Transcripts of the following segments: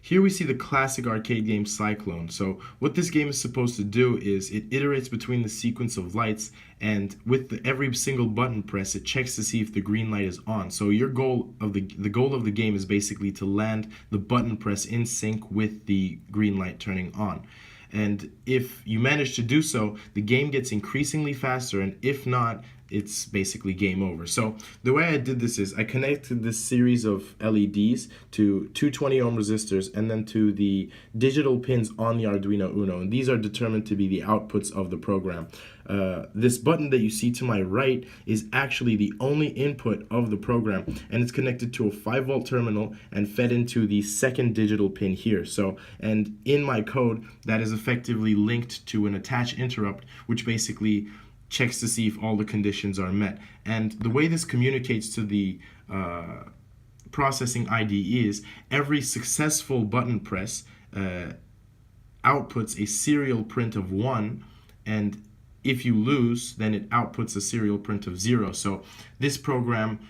Here we see the classic arcade game Cyclone. So what this game is supposed to do is it iterates between the sequence of lights, and with every single button press it checks to see if the green light is on. So your goal of the goal of the game is basically to land the button press in sync with the green light turning on. And if you manage to do so, the game gets increasingly faster, and if not, it's basically game over. So the way I did this is I connected this series of LEDs to 220 ohm resistors and then to the digital pins on the Arduino Uno, and these are determined to be the outputs of the program. This button that you see to my right is actually the only input of the program, and it's connected to a 5-volt terminal and fed into the second digital pin here. So, and in my code, that is effectively linked to an attach interrupt, which basically checks to see if all the conditions are met. And the way this communicates to the processing IDE is every successful button press outputs a serial print of 1, and if you lose, then it outputs a serial print of 0. So this program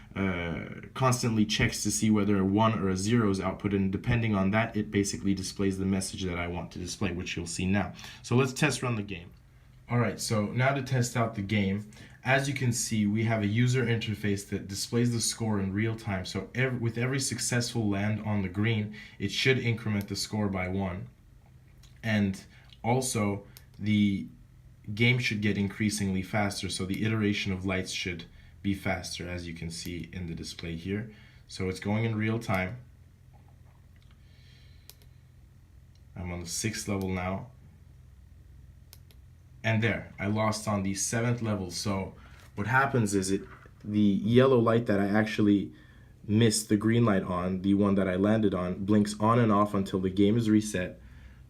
constantly checks to see whether a 1 or a 0 is output, and depending on that, it basically displays the message that I want to display, which you'll see now. So let's test run the game. Alright, so now to test out the game. As you can see, we have a user interface that displays the score in real time. So with every successful land on the green, it should increment the score by 1. And also, the game should get increasingly faster, so the iteration of lights should be faster, as you can see in the display here. So it's going in real time. I'm on the 6th level now. And there, I lost on the 7th level. So what happens is the yellow light that I actually missed the green light on, the one that I landed on, blinks on and off until the game is reset.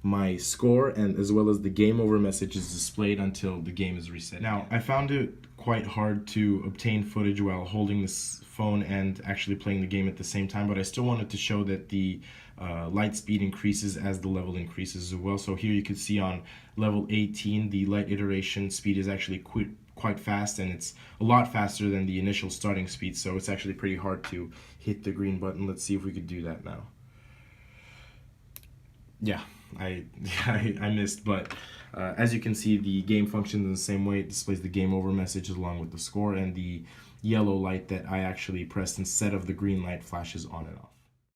My score and as well as the game over message is displayed until the game is reset. Now, I found it quite hard to obtain footage while holding this phone and actually playing the game at the same time, but I still wanted to show that the light speed increases as the level increases as well. So here you can see on level 18, the light iteration speed is actually quite fast, and it's a lot faster than the initial starting speed, so it's actually pretty hard to hit the green button. Let's see if we could do that now. Yeah, I missed, but as you can see, the game functions in the same way. It displays the game over message along with the score, and the yellow light that I actually pressed instead of the green light flashes on and off.